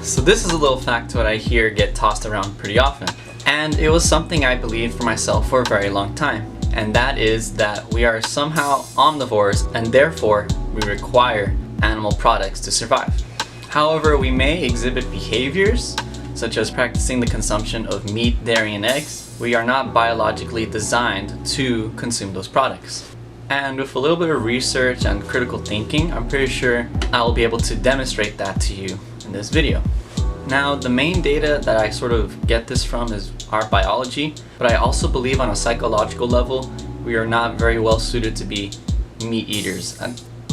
So this is a little factoid I hear get tossed around pretty often. And it was something I believed for myself for a very long time. And that is that we are somehow omnivores and therefore we require animal products to survive. However, we may exhibit behaviors such as practicing the consumption of meat, dairy, and eggs. We are not biologically designed to consume those products. And with a little bit of research and critical thinking, I'm pretty sure I will be able to demonstrate that to you in this video. Now, the main data that I sort of get this from is our biology, but I also believe on a psychological level, we are not very well suited to be meat eaters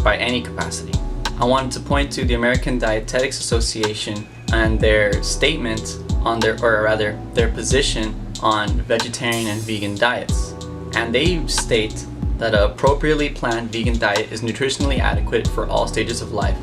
by any capacity. I wanted to point to the American Dietetics Association and their statement on their position on vegetarian and vegan diets. And they state that an appropriately planned vegan diet is nutritionally adequate for all stages of life,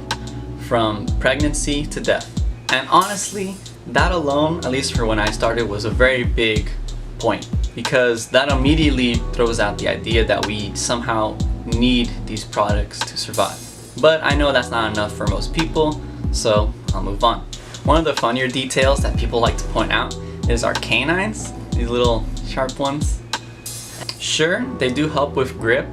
from pregnancy to death. And honestly, that alone, at least for when I started, was a very big point, because that immediately throws out the idea that we somehow need these products to survive. But I know that's not enough for most people, so I'll move on. One of the funnier details that people like to point out is our canines, these little sharp ones. Sure, they do help with grip,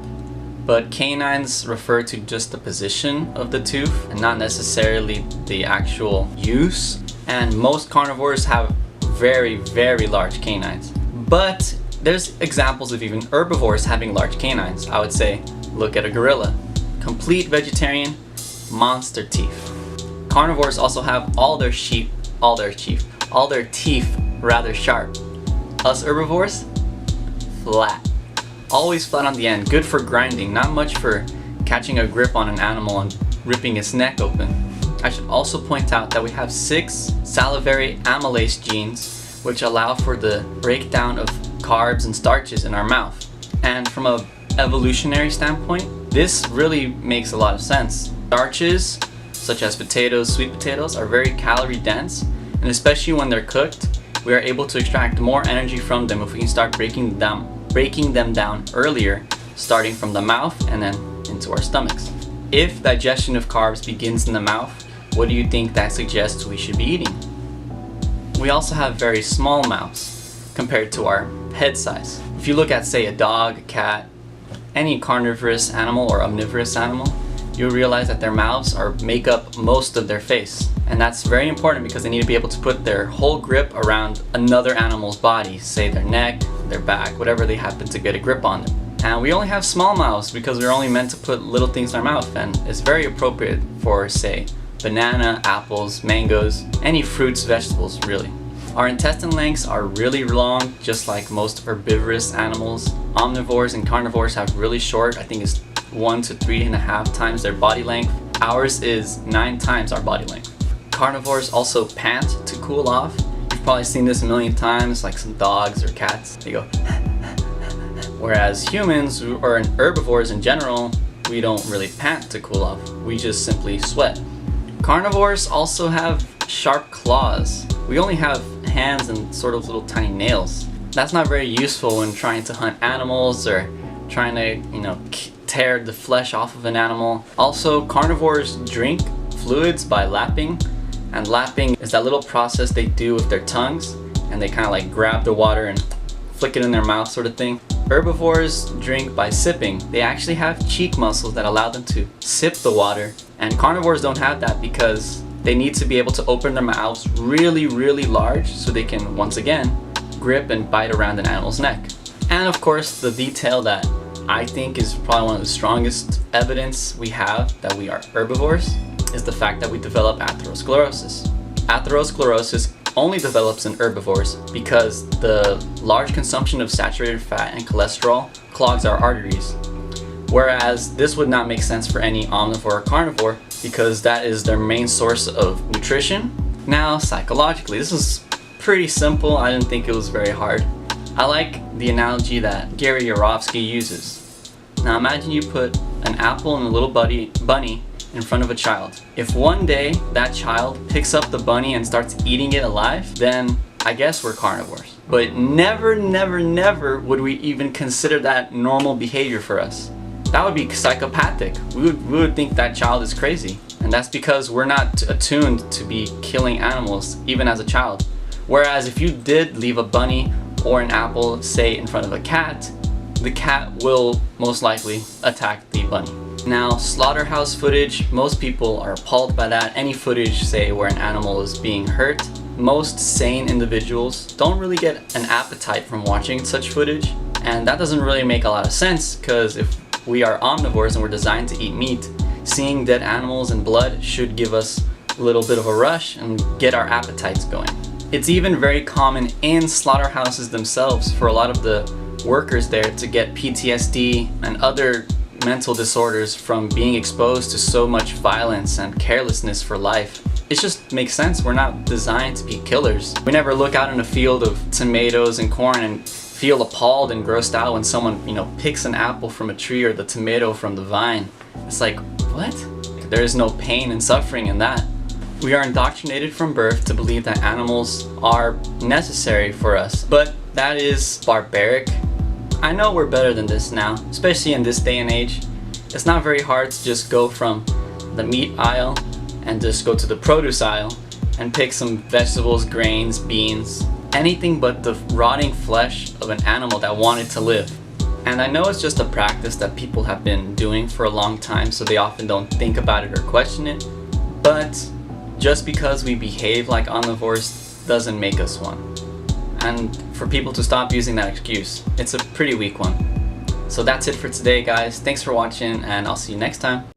but canines refer to just the position of the tooth and not necessarily the actual use. And most carnivores have very, very large canines. But there's examples of even herbivores having large canines. I would say, look at a gorilla. Complete vegetarian, monster teeth. Carnivores also have all their teeth rather sharp. Us herbivores, flat. Always flat on the end, good for grinding, not much for catching a grip on an animal and ripping its neck open. I should also point out that we have 6 salivary amylase genes, which allow for the breakdown of carbs and starches in our mouth. And from an evolutionary standpoint, this really makes a lot of sense. Starches, such as potatoes, sweet potatoes, are very calorie dense, and especially when they're cooked, we are able to extract more energy from them if we can start breaking them down earlier, starting from the mouth and then into our stomachs. If digestion of carbs begins in the mouth, what do you think that suggests we should be eating? We also have very small mouths compared to our head size. If you look at, say, a dog, a cat, any carnivorous animal or omnivorous animal, you'll realize that their mouths make up most of their face. And that's very important because they need to be able to put their whole grip around another animal's body, say their neck, their back, whatever they happen to get a grip on them. And we only have small mouths because we're only meant to put little things in our mouth, and it's very appropriate for, say, banana, apples, mangoes, any fruits, vegetables, really. Our intestine lengths are really long, just like most herbivorous animals. Omnivores and carnivores have really short, I think it's 1 to 3.5 times their body length. Ours is 9 times our body length. Carnivores also pant to cool off. You've probably seen this a million times, like some dogs or cats. They go whereas humans, or herbivores in general, we don't really pant to cool off. We just simply sweat. Carnivores also have sharp claws. We only have hands and sort of little tiny nails. That's not very useful when trying to hunt animals or trying to, tear the flesh off of an animal. Also, carnivores drink fluids by lapping, and lapping is that little process they do with their tongues, and they kind of like grab the water and flick it in their mouth sort of thing. Herbivores drink by sipping. They actually have cheek muscles that allow them to sip the water, and carnivores don't have that because they need to be able to open their mouths really, really large so they can, once again, grip and bite around an animal's neck. And of course, the detail that I think is probably one of the strongest evidence we have that we are herbivores is the fact that we develop atherosclerosis. Atherosclerosis only develops in herbivores because the large consumption of saturated fat and cholesterol clogs our arteries. Whereas this would not make sense for any omnivore or carnivore because that is their main source of nutrition. Now, psychologically, this is pretty simple. I didn't think it was very hard. I like the analogy that Gary Yourofsky uses. Now imagine you put an apple and a little bunny in front of a child. If one day that child picks up the bunny and starts eating it alive, then I guess we're carnivores. But never, never, never would we even consider that normal behavior for us. That would be psychopathic. We would think that child is crazy. And that's because we're not attuned to be killing animals, even as a child. Whereas if you did leave a bunny or an apple, say, in front of a cat, the cat will most likely attack the bunny. Now, slaughterhouse footage, most people are appalled by that. Any footage, say, where an animal is being hurt, most sane individuals don't really get an appetite from watching such footage. And that doesn't really make a lot of sense, because if we are omnivores and we're designed to eat meat, seeing dead animals and blood should give us a little bit of a rush and get our appetites going. It's even very common in slaughterhouses themselves for a lot of the workers there to get PTSD and other mental disorders from being exposed to so much violence and carelessness for life. It just makes sense. We're not designed to be killers. We never look out in a field of tomatoes and corn and feel appalled and grossed out when someone, picks an apple from a tree or the tomato from the vine. It's like, what? There is no pain and suffering in that. We are indoctrinated from birth to believe that animals are necessary for us, but that is barbaric. I know we're better than this now, especially in this day and age. It's not very hard to just go from the meat aisle and just go to the produce aisle and pick some vegetables, grains, beans, anything but the rotting flesh of an animal that wanted to live. And I know it's just a practice that people have been doing for a long time, so they often don't think about it or question it. But just because we behave like omnivores doesn't make us one. And for people to stop using that excuse, it's a pretty weak one. So that's it for today, guys. Thanks for watching, and I'll see you next time.